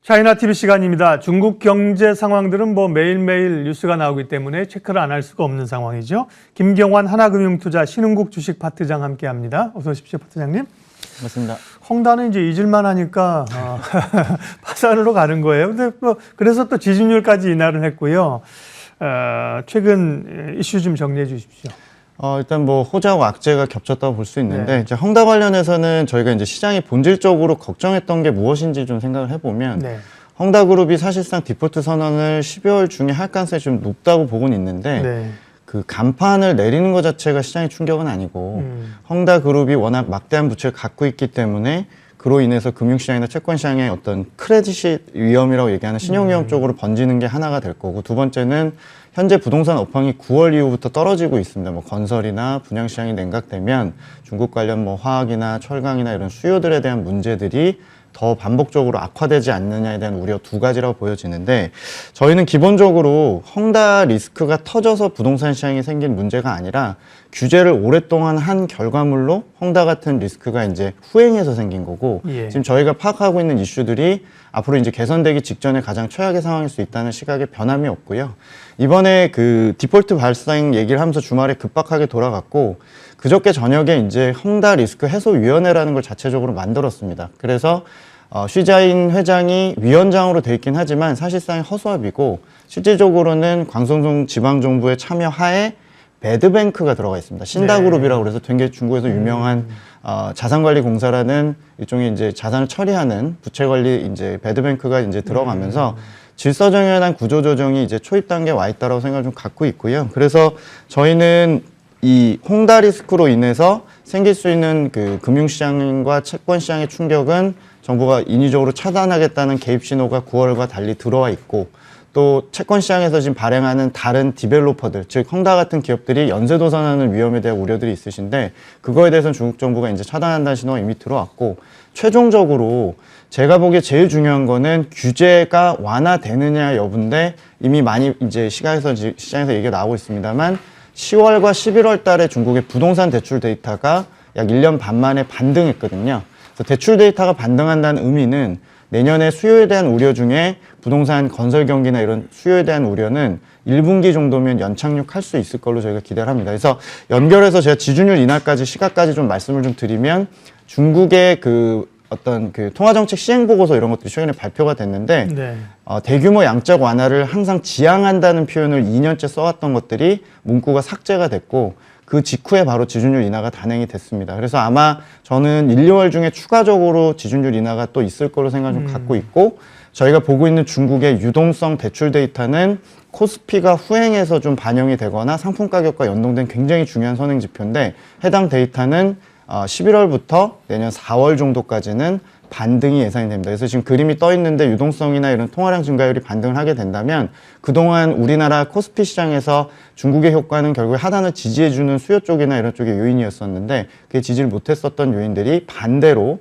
차이나 TV 시간입니다. 중국 경제 상황들은 매일매일 뉴스가 나오기 때문에 체크를 안 할 수가 없는 상황이죠. 김경환 하나금융투자 신흥국 주식 파트장 함께합니다. 어서 오십시오, 파트장님. 맞습니다. 헝다는 이제 잊을만 하니까 파산으로 가는 거예요. 근데 그래서 또 지지율까지 인하를 했고요. 최근 이슈 좀 정리해 주십시오. 일단 호재하고 악재가 겹쳤다고 볼 수 있는데, 네. 이제 헝다 관련해서는 저희가 이제 시장이 본질적으로 걱정했던 게 무엇인지 좀 생각을 해보면, 네. 헝다그룹이 사실상 디폴트 선언을 12월 중에 할 가능성이 좀 높다고 보고는 있는데, 네. 그 간판을 내리는 것 자체가 시장의 충격은 아니고, 헝다그룹이 워낙 막대한 부채를 갖고 있기 때문에 그로 인해서 금융시장이나 채권시장의 어떤 크레딧 위험이라고 얘기하는 신용위험 쪽으로 번지는 게 하나가 될 거고, 두 번째는 현재 부동산 업황이 9월 이후부터 떨어지고 있습니다. 건설이나 분양시장이 냉각되면 중국 관련 화학이나 철강이나 이런 수요들에 대한 문제들이 더 반복적으로 악화되지 않느냐에 대한 우려 두 가지라고 보여지는데, 저희는 기본적으로 헝다 리스크가 터져서 부동산 시장이 생긴 문제가 아니라 규제를 오랫동안 한 결과물로 헝다 같은 리스크가 이제 후행해서 생긴 거고, 예. 지금 저희가 파악하고 있는 이슈들이 앞으로 이제 개선되기 직전에 가장 최악의 상황일 수 있다는 시각에 변함이 없고요. 이번에 그 디폴트 발생 얘기를 하면서 주말에 급박하게 돌아갔고, 그저께 저녁에 이제 헝다 리스크 해소위원회라는 걸 자체적으로 만들었습니다. 그래서 쉬자인 회장이 위원장으로 돼 있긴 하지만 사실상 허수아비고, 실질적으로는 광성동 지방정부의 참여 하에 배드뱅크가 들어가 있습니다. 신다그룹이라고 그래서 되게 중국에서 유명한 자산관리공사라는 일종의 이제 자산을 처리하는 부채관리 이제 배드뱅크가 이제 들어가면서 질서정연에 대한 구조조정이 이제 초입 단계에 와 있다라고 생각을 좀 갖고 있고요. 그래서 저희는 이 헝다 리스크로 인해서 생길 수 있는 그 금융시장과 채권시장의 충격은 정부가 인위적으로 차단하겠다는 개입 신호가 9월과 달리 들어와 있고, 또 채권시장에서 지금 발행하는 다른 디벨로퍼들, 즉 헝다 같은 기업들이 연쇄도산하는 위험에 대한 우려들이 있으신데, 그거에 대해서는 중국 정부가 이제 차단한다는 신호가 이미 들어왔고, 최종적으로 제가 보기에 제일 중요한 거는 규제가 완화되느냐 여부인데, 이미 많이 이제 시장에서 얘기가 나오고 있습니다만 10월과 11월 달에 중국의 부동산 대출 데이터가 약 1년 반 만에 반등했거든요. 그래서 대출 데이터가 반등한다는 의미는 내년에 수요에 대한 우려 중에 부동산 건설 경기나 이런 수요에 대한 우려는 1분기 정도면 연착륙할 수 있을 걸로 저희가 기대를 합니다. 그래서 연결해서 제가 지준율 인하까지 시각까지 좀 말씀을 좀 드리면, 중국의 그 어떤 그 통화정책 시행보고서 이런 것들이 최근에 발표가 됐는데, 네. 대규모 양적 완화를 항상 지향한다는 표현을 2년째 써왔던 것들이 문구가 삭제가 됐고, 그 직후에 바로 지준율 인하가 단행이 됐습니다. 그래서 아마 저는 1, 2월 중에 추가적으로 지준율 인하가 또 있을 걸로 생각을 좀 갖고 있고, 저희가 보고 있는 중국의 유동성 대출 데이터는 코스피가 후행해서 좀 반영이 되거나 상품 가격과 연동된 굉장히 중요한 선행 지표인데, 해당 데이터는 11월부터 내년 4월 정도까지는 반등이 예상이 됩니다. 그래서 지금 그림이 떠 있는데, 유동성이나 이런 통화량 증가율이 반등을 하게 된다면 그동안 우리나라 코스피 시장에서 중국의 효과는 결국에 하단을 지지해주는 수요 쪽이나 이런 쪽의 요인이었었는데, 그게 지지를 못했었던 요인들이 반대로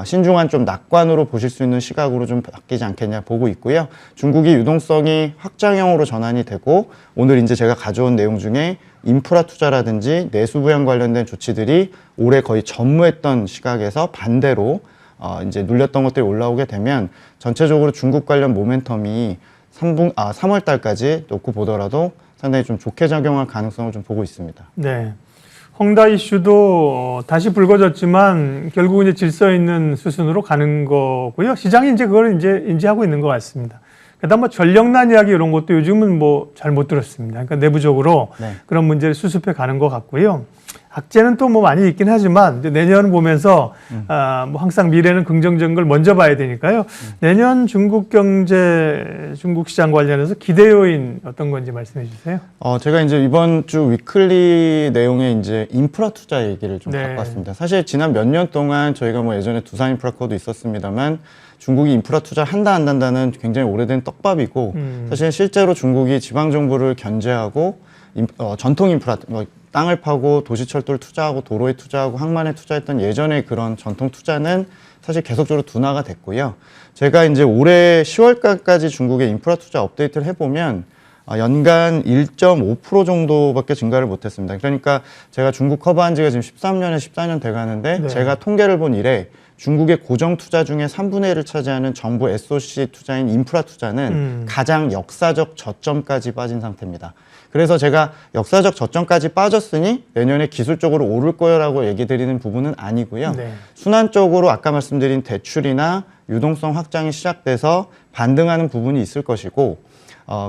신중한 좀 낙관으로 보실 수 있는 시각으로 좀 바뀌지 않겠냐 보고 있고요. 중국이 유동성이 확장형으로 전환이 되고, 오늘 이제 제가 가져온 내용 중에 인프라 투자라든지 내수 부양 관련된 조치들이 올해 거의 전무했던 시각에서 반대로 이제 눌렸던 것들이 올라오게 되면 전체적으로 중국 관련 모멘텀이 3월 달까지 놓고 보더라도 상당히 좀 좋게 작용할 가능성을 좀 보고 있습니다. 네. 헝다 이슈도 다시 불거졌지만 결국 이제 질서 있는 수순으로 가는 거고요. 시장이 이제 그걸 이제 인지하고 있는 것 같습니다. 그다음 전력난 이야기 이런 것도 요즘은 잘 못 들었습니다. 그러니까 내부적으로 네. 그런 문제를 수습해 가는 것 같고요. 악재는 또 많이 있긴 하지만 이제 내년 보면서 항상 미래는 긍정적인 걸 먼저 봐야 되니까요. 내년 중국 경제, 중국 시장 관련해서 기대 요인 어떤 건지 말씀해 주세요. 제가 이제 이번 주 위클리 내용에 이제 인프라 투자 얘기를 좀 갖고 왔습니다. 사실 지난 몇 년 동안 저희가 예전에 두산 인프라코도 있었습니다만, 중국이 인프라 투자 한다 안 한다는 굉장히 오래된 떡밥이고, 사실 실제로 중국이 지방 정부를 견제하고 전통 인프라, 땅을 파고 도시철도를 투자하고 도로에 투자하고 항만에 투자했던 예전의 그런 전통 투자는 사실 계속적으로 둔화가 됐고요. 제가 이제 올해 10월까지 중국의 인프라 투자 업데이트를 해보면 연간 1.5% 정도밖에 증가를 못했습니다. 그러니까 제가 중국 커버한 지가 지금 13년에 14년 돼가는데, 네. 제가 통계를 본 이래 중국의 고정 투자 중에 3분의 1을 차지하는 정부 SOC 투자인 인프라 투자는 가장 역사적 저점까지 빠진 상태입니다. 그래서 제가 역사적 저점까지 빠졌으니 내년에 기술적으로 오를 거라고 얘기 드리는 부분은 아니고요. 네. 순환적으로 아까 말씀드린 대출이나 유동성 확장이 시작돼서 반등하는 부분이 있을 것이고,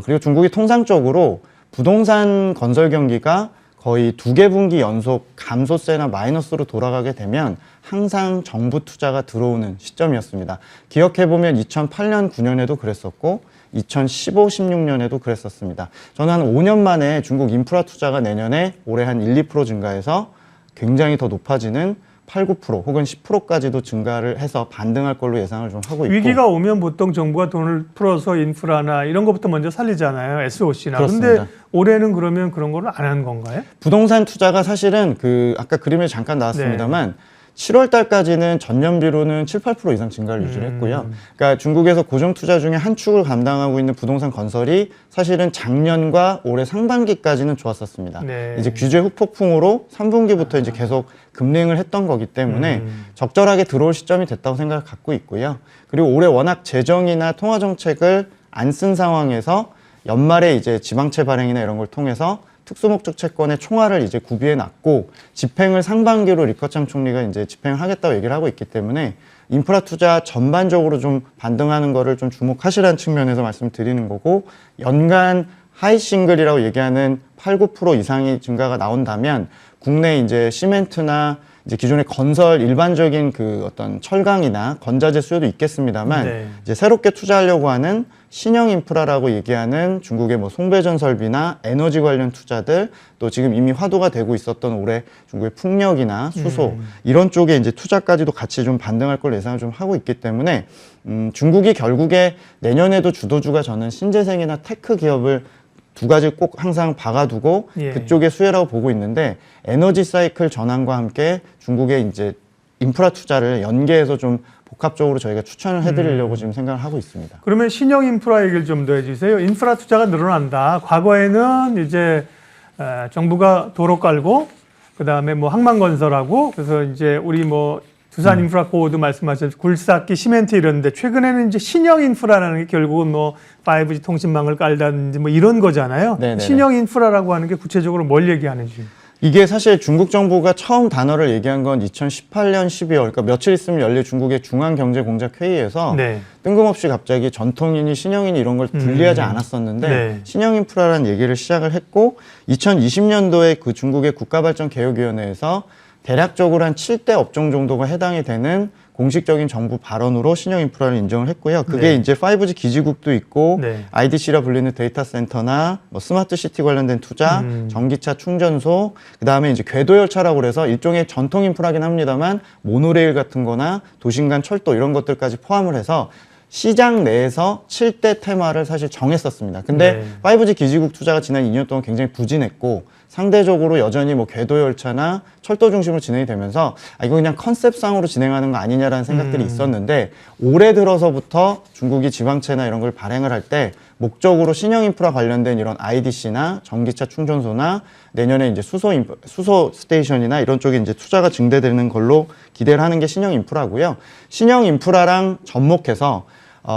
그리고 중국이 통상적으로 부동산 건설 경기가 거의 2개 분기 연속 감소세나 마이너스로 돌아가게 되면 항상 정부 투자가 들어오는 시점이었습니다. 기억해보면 2008년, 9년에도 그랬었고 2015, 16년에도 그랬었습니다. 저는 한 5년 만에 중국 인프라 투자가 내년에 올해 한 1, 2% 증가해서 굉장히 더 높아지는 8, 9% 혹은 10%까지도 증가를 해서 반등할 걸로 예상을 좀 하고 있고. 위기가 오면 보통 정부가 돈을 풀어서 인프라나 이런 것부터 먼저 살리잖아요. SOC나. 그렇습니다. 그런데 올해는 그러면 그런 거를 안 한 건가요? 부동산 투자가 사실은 아까 그림에 잠깐 나왔습니다만 7월 달까지는 전년비로는 7, 8% 이상 증가를 유지를 했고요. 그러니까 중국에서 고정 투자 중에 한 축을 감당하고 있는 부동산 건설이 사실은 작년과 올해 상반기까지는 좋았었습니다. 네. 이제 규제 후폭풍으로 3분기부터 이제 계속 급냉을 했던 거기 때문에 적절하게 들어올 시점이 됐다고 생각을 갖고 있고요. 그리고 올해 워낙 재정이나 통화 정책을 안 쓴 상황에서 연말에 이제 지방채 발행이나 이런 걸 통해서 특수목적 채권의 총알을 이제 구비해 놨고 집행을 상반기로 리커창 총리가 이제 집행을 하겠다고 얘기를 하고 있기 때문에 인프라 투자 전반적으로 좀 반등하는 거를 좀 주목하시라는 측면에서 말씀드리는 거고, 연간 하이 싱글이라고 얘기하는 8, 9% 이상의 증가가 나온다면 국내 이제 시멘트나 이제 기존의 건설 일반적인 어떤 철강이나 건자재 수요도 있겠습니다만 이제 새롭게 투자하려고 하는 신형 인프라라고 얘기하는 중국의 뭐 송배전 설비나 에너지 관련 투자들, 또 지금 이미 화두가 되고 있었던 올해 중국의 풍력이나 수소 이런 쪽에 이제 투자까지도 같이 좀 반등할 걸 예상을 좀 하고 있기 때문에 중국이 결국에 내년에도 주도주가 저는 신재생이나 테크 기업을 두 가지 꼭 항상 박아두고 그쪽의 수혜라고 보고 있는데, 에너지 사이클 전환과 함께 중국의 이제 인프라 투자를 연계해서 좀 복합적으로 저희가 추천을 해드리려고 지금 생각을 하고 있습니다. 그러면 신형 인프라 얘기를 좀 더 해주세요. 인프라 투자가 늘어난다. 과거에는 이제 정부가 도로 깔고 그다음에 뭐 항만 건설하고, 그래서 이제 우리 뭐 두산 인프라 코드 말씀하셨 굴삭기, 시멘트 이런데, 최근에는 이제 신형 인프라라는 게 결국은 뭐 5G 통신망을 깔다든지 뭐 이런 거잖아요. 네네네. 신형 인프라라고 하는 게 구체적으로 뭘 얘기하는지. 이게 사실 중국 정부가 처음 단어를 얘기한 건 2018년 12월, 그러니까 며칠 있으면 열릴 중국의 중앙경제공작회의에서 뜬금없이 갑자기 전통이니 신형이니 이런 걸 분리하지 않았었는데 신형 인프라라는 얘기를 시작을 했고, 2020년도에 그 중국의 국가발전개혁위원회에서 대략적으로 한 7대 업종 정도가 해당이 되는 공식적인 정부 발언으로 신형 인프라를 인정을 했고요. 그게 이제 5G 기지국도 있고 IDC라 불리는 데이터 센터나 뭐 스마트 시티 관련된 투자, 전기차 충전소, 그다음에 이제 궤도 열차라고 그래서 일종의 전통 인프라긴 합니다만 모노레일 같은 거나 도심간 철도 이런 것들까지 포함을 해서 시장 내에서 7대 테마를 사실 정했었습니다. 근데 5G 기지국 투자가 지난 2년 동안 굉장히 부진했고, 상대적으로 여전히 뭐 궤도 열차나 철도 중심으로 진행이 되면서 이거 그냥 컨셉상으로 진행하는 거 아니냐라는 생각들이 있었는데, 올해 들어서부터 중국이 지방채나 이런 걸 발행을 할 때 목적으로 신형 인프라 관련된 이런 IDC나 전기차 충전소나 내년에 이제 수소 스테이션이나 이런 쪽에 이제 투자가 증대되는 걸로 기대를 하는 게 신형 인프라고요. 신형 인프라랑 접목해서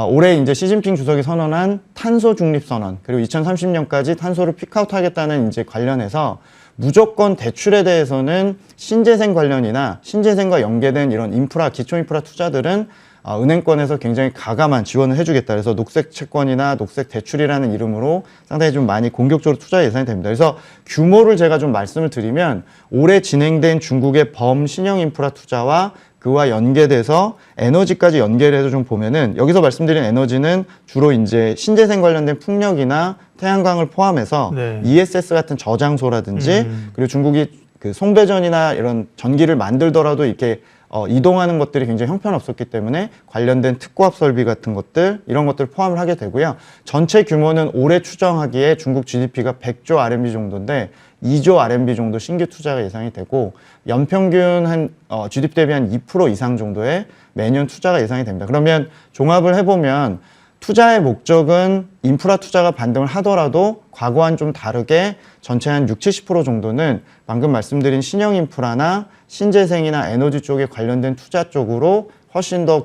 올해 이제 시진핑 주석이 선언한 탄소 중립 선언, 그리고 2030년까지 탄소를 픽아웃 하겠다는 이제 관련해서 무조건 대출에 대해서는 신재생 관련이나 신재생과 연계된 이런 인프라, 기초 인프라 투자들은 은행권에서 굉장히 가감한 지원을 해주겠다. 그래서 녹색 채권이나 녹색 대출이라는 이름으로 상당히 좀 많이 공격적으로 투자 예상이 됩니다. 그래서 규모를 제가 좀 말씀을 드리면, 올해 진행된 중국의 범신형 인프라 투자와 그와 연계돼서 에너지까지 연계를 해서 좀 보면은, 여기서 말씀드린 에너지는 주로 이제 신재생 관련된 풍력이나 태양광을 포함해서 ESS 같은 저장소라든지, 그리고 중국이 그 송배전이나 이런 전기를 만들더라도 이렇게 이동하는 것들이 굉장히 형편없었기 때문에 관련된 특고압 설비 같은 것들, 이런 것들을 포함을 하게 되고요. 전체 규모는 올해 추정하기에 중국 GDP가 100조 RMB 정도인데 2조 RMB 정도 신규 투자가 예상이 되고, 연평균 한 GDP 대비 한 2% 이상 정도의 매년 투자가 예상이 됩니다. 그러면 종합을 해보면 투자의 목적은 인프라 투자가 반등을 하더라도 과거와는 좀 다르게 전체 한 60, 70% 정도는 방금 말씀드린 신형 인프라나 신재생이나 에너지 쪽에 관련된 투자 쪽으로 훨씬 더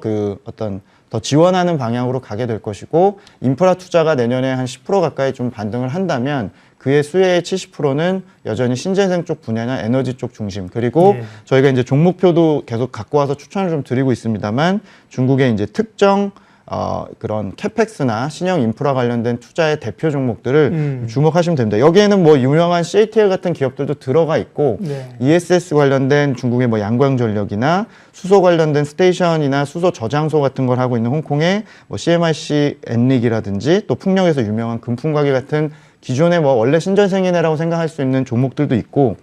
더 지원하는 방향으로 가게 될 것이고, 인프라 투자가 내년에 한 10% 가까이 좀 반등을 한다면 그의 수혜의 70%는 여전히 신재생 쪽 분야나 에너지 쪽 중심, 그리고 예. 저희가 이제 종목표도 계속 갖고 와서 추천을 좀 드리고 있습니다만, 중국의 이제 특정 그런 캐펙스나 신형 인프라 관련된 투자의 대표 종목들을 주목하시면 됩니다. 여기에는 뭐 유명한 CATL 같은 기업들도 들어가 있고, 네. ESS 관련된 중국의 뭐 양광전력이나 수소 관련된 스테이션이나 수소 저장소 같은 걸 하고 있는 홍콩의 뭐 CMIC 엔릭이라든지, 또 풍력에서 유명한 금풍가게 같은 기존의 뭐 원래 신전생이네라고 생각할 수 있는 종목들도 있고,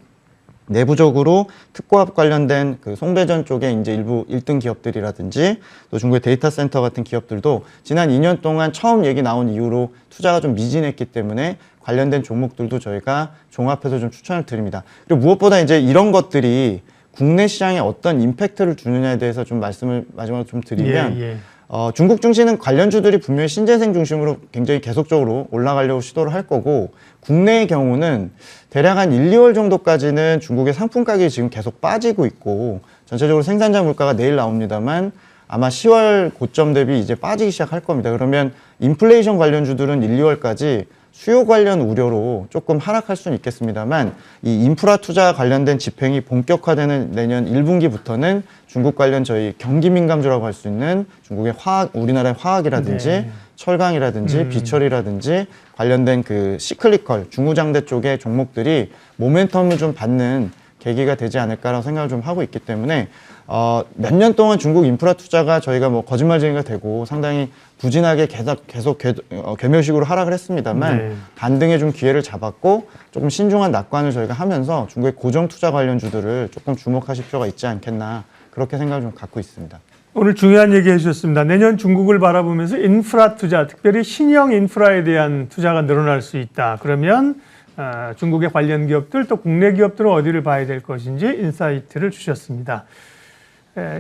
내부적으로 특고합 관련된 그 송배전 쪽에 이제 일부 1등 기업들이라든지, 또 중국의 데이터 센터 같은 기업들도 지난 2년 동안 처음 얘기 나온 이후로 투자가 좀 미진했기 때문에 관련된 종목들도 저희가 종합해서 좀 추천을 드립니다. 그리고 무엇보다 이제 이런 것들이 국내 시장에 어떤 임팩트를 주느냐에 대해서 좀 말씀을 마지막으로 좀 드리면, 예. 중국 증시는 관련주들이 분명히 신재생 중심으로 굉장히 계속적으로 올라가려고 시도를 할 거고, 국내의 경우는 대략 한 1, 2월 정도까지는 중국의 상품 가격이 지금 계속 빠지고 있고, 전체적으로 생산자 물가가 내일 나옵니다만 아마 10월 고점 대비 이제 빠지기 시작할 겁니다. 그러면 인플레이션 관련주들은 1, 2월까지 수요 관련 우려로 조금 하락할 수는 있겠습니다만, 이 인프라 투자 관련된 집행이 본격화되는 내년 1분기부터는 중국 관련 저희 경기 민감주라고 할 수 있는 중국의 우리나라의 화학이라든지 네. 철강이라든지 비철이라든지 관련된 그 시클리컬 중후장대 쪽의 종목들이 모멘텀을 좀 받는 계기가 되지 않을까라고 생각을 좀 하고 있기 때문에, 몇 년 동안 중국 인프라 투자가 저희가 뭐 거짓말쟁이가 되고 상당히 부진하게 계속 괴멸식으로 하락을 했습니다만, 네. 반등의 좀 기회를 잡았고 조금 신중한 낙관을 저희가 하면서 중국의 고정 투자 관련주들을 조금 주목하실 필요가 있지 않겠나, 그렇게 생각을 좀 갖고 있습니다. 오늘 중요한 얘기 해주셨습니다. 내년 중국을 바라보면서 인프라 투자, 특별히 신형 인프라에 대한 투자가 늘어날 수 있다. 그러면 중국의 관련 기업들, 또 국내 기업들은 어디를 봐야 될 것인지 인사이트를 주셨습니다.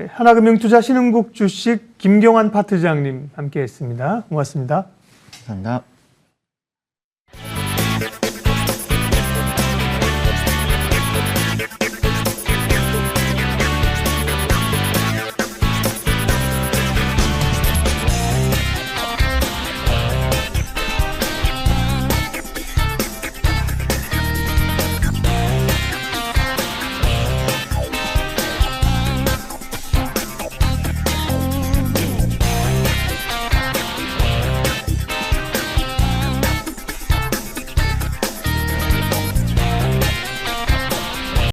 하나금융투자 신흥국 주식 김경환 파트장님 함께했습니다. 고맙습니다. 감사합니다.